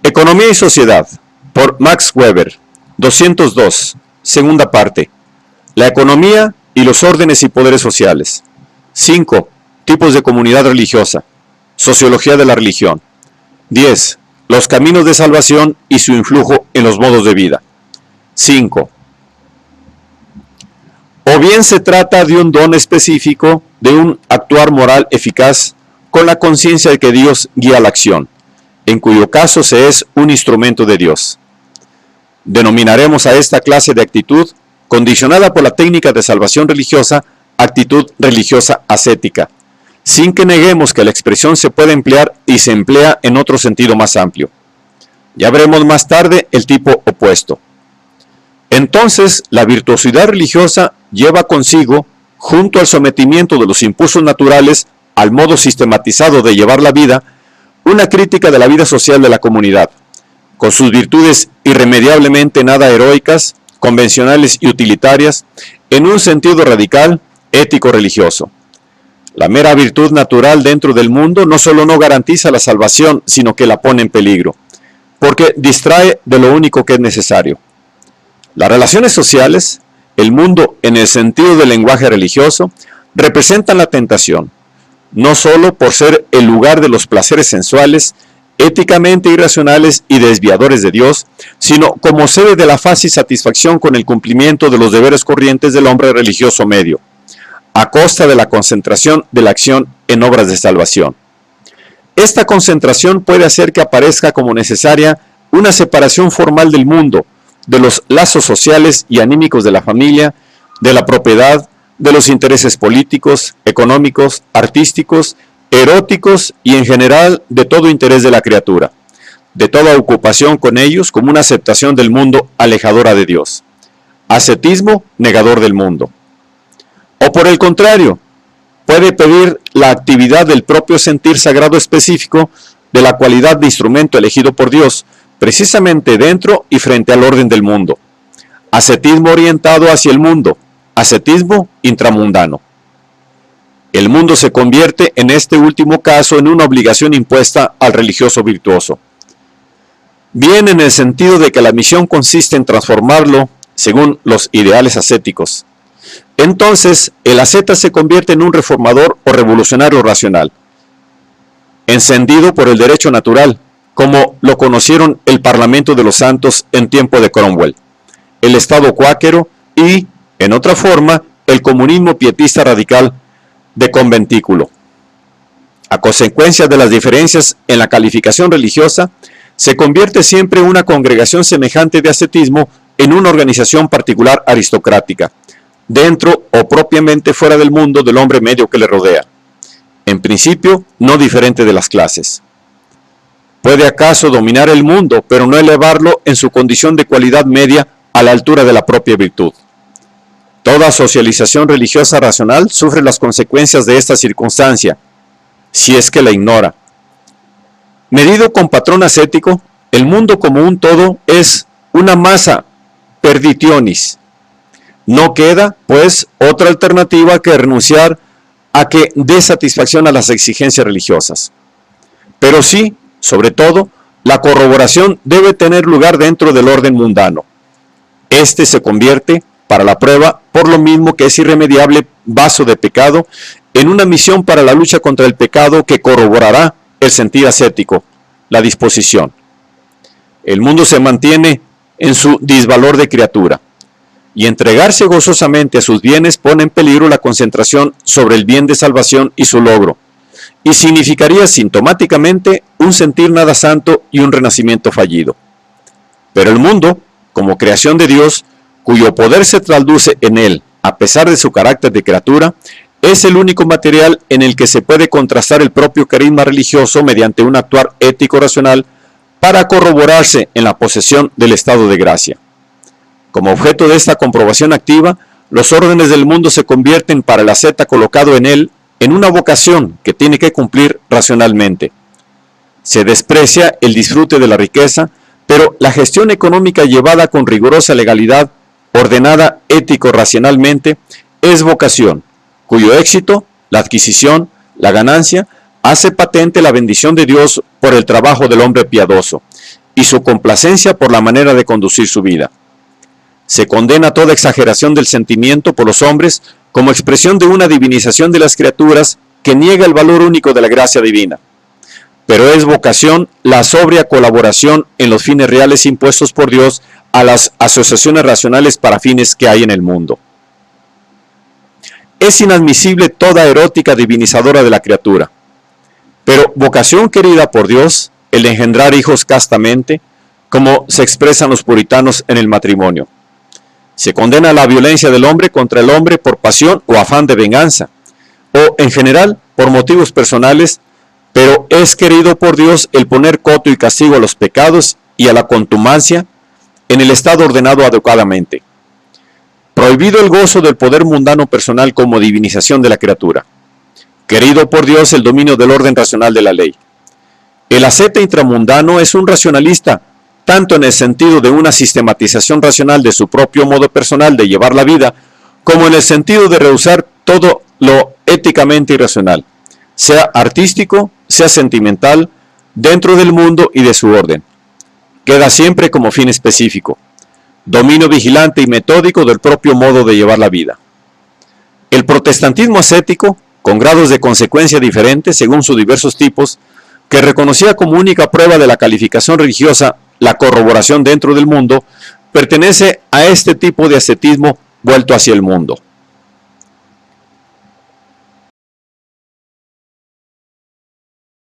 Economía y Sociedad, por Max Weber, 202, segunda parte. La economía y los órdenes y poderes sociales. 5. Tipos de comunidad religiosa. Sociología de la religión. 10. Los caminos de salvación y su influjo en los modos de vida. 5. O bien se trata de un don específico, de un actuar moral eficaz, con la conciencia de que Dios guía la acción, en cuyo caso se es un instrumento de Dios. Denominaremos a esta clase de actitud, condicionada por la técnica de salvación religiosa, actitud religiosa ascética, sin que neguemos que la expresión se puede emplear y se emplea en otro sentido más amplio. Ya veremos más tarde el tipo opuesto. Entonces, la virtuosidad religiosa lleva consigo, junto al sometimiento de los impulsos naturales al modo sistematizado de llevar la vida, una crítica de la vida social de la comunidad, con sus virtudes irremediablemente nada heroicas, convencionales y utilitarias, en un sentido radical, ético-religioso. La mera virtud natural dentro del mundo no solo no garantiza la salvación, sino que la pone en peligro, porque distrae de lo único que es necesario. Las relaciones sociales, el mundo en el sentido del lenguaje religioso, representan la tentación, no solo por ser el lugar de los placeres sensuales, éticamente irracionales y desviadores de Dios, sino como sede de la fácil satisfacción con el cumplimiento de los deberes corrientes del hombre religioso medio, a costa de la concentración de la acción en obras de salvación. Esta concentración puede hacer que aparezca como necesaria una separación formal del mundo, de los lazos sociales y anímicos de la familia, de la propiedad, de los intereses políticos, económicos, artísticos, eróticos y en general de todo interés de la criatura, de toda ocupación con ellos como una aceptación del mundo alejadora de Dios. Ascetismo negador del mundo. O por el contrario, puede pedir la actividad del propio sentir sagrado específico de la cualidad de instrumento elegido por Dios, precisamente dentro y frente al orden del mundo. Ascetismo orientado hacia el mundo, ascetismo intramundano. El mundo se convierte en este último caso en una obligación impuesta al religioso virtuoso. Bien en el sentido de que la misión consiste en transformarlo según los ideales ascéticos. Entonces, el asceta se convierte en un reformador o revolucionario racional, encendido por el derecho natural, como lo conocieron el Parlamento de los Santos en tiempo de Cromwell, el Estado cuáquero y, en otra forma, el comunismo pietista radical de conventículo. A consecuencia de las diferencias en la calificación religiosa, se convierte siempre una congregación semejante de ascetismo en una organización particular aristocrática, dentro o propiamente fuera del mundo del hombre medio que le rodea, en principio no diferente de las clases. Puede acaso dominar el mundo, pero no elevarlo en su condición de cualidad media a la altura de la propia virtud. Toda socialización religiosa racional sufre las consecuencias de esta circunstancia, si es que la ignora. Medido con patrón ascético, el mundo como un todo es una masa perditionis. No queda, pues, otra alternativa que renunciar a que dé satisfacción a las exigencias religiosas. Pero sí, sobre todo, la corroboración debe tener lugar dentro del orden mundano. Este se convierte, para la prueba, por lo mismo que es irremediable vaso de pecado, en una misión para la lucha contra el pecado que corroborará el sentir ascético, la disposición. El mundo se mantiene en su disvalor de criatura, y entregarse gozosamente a sus bienes pone en peligro la concentración sobre el bien de salvación y su logro, y significaría sintomáticamente un sentir nada santo y un renacimiento fallido. Pero el mundo, como creación de Dios, cuyo poder se traduce en él, a pesar de su carácter de criatura, es el único material en el que se puede contrastar el propio carisma religioso mediante un actuar ético-racional para corroborarse en la posesión del estado de gracia. Como objeto de esta comprobación activa, los órdenes del mundo se convierten para el asceta colocado en él en una vocación que tiene que cumplir racionalmente. Se desprecia el disfrute de la riqueza, pero la gestión económica llevada con rigurosa legalidad, ordenada ético-racionalmente, es vocación, cuyo éxito, la adquisición, la ganancia, hace patente la bendición de Dios por el trabajo del hombre piadoso, y su complacencia por la manera de conducir su vida. Se condena toda exageración del sentimiento por los hombres como expresión de una divinización de las criaturas que niega el valor único de la gracia divina. Pero es vocación la sobria colaboración en los fines reales impuestos por Dios a las asociaciones racionales para fines que hay en el mundo. Es inadmisible toda erótica divinizadora de la criatura, pero vocación querida por Dios, el de engendrar hijos castamente, como se expresan los puritanos en el matrimonio. Se condena la violencia del hombre contra el hombre por pasión o afán de venganza, o en general por motivos personales, pero es querido por Dios el poner coto y castigo a los pecados y a la contumacia en el estado ordenado adecuadamente. Prohibido el gozo del poder mundano personal como divinización de la criatura. Querido por Dios el dominio del orden racional de la ley. El asceta intramundano es un racionalista, tanto en el sentido de una sistematización racional de su propio modo personal de llevar la vida, como en el sentido de rehusar todo lo éticamente irracional, sea artístico, sea sentimental, dentro del mundo y de su orden. Queda siempre como fin específico, dominio vigilante y metódico del propio modo de llevar la vida. El protestantismo ascético, con grados de consecuencia diferentes según sus diversos tipos, que reconocía como única prueba de la calificación religiosa la corroboración dentro del mundo, pertenece a este tipo de ascetismo vuelto hacia el mundo.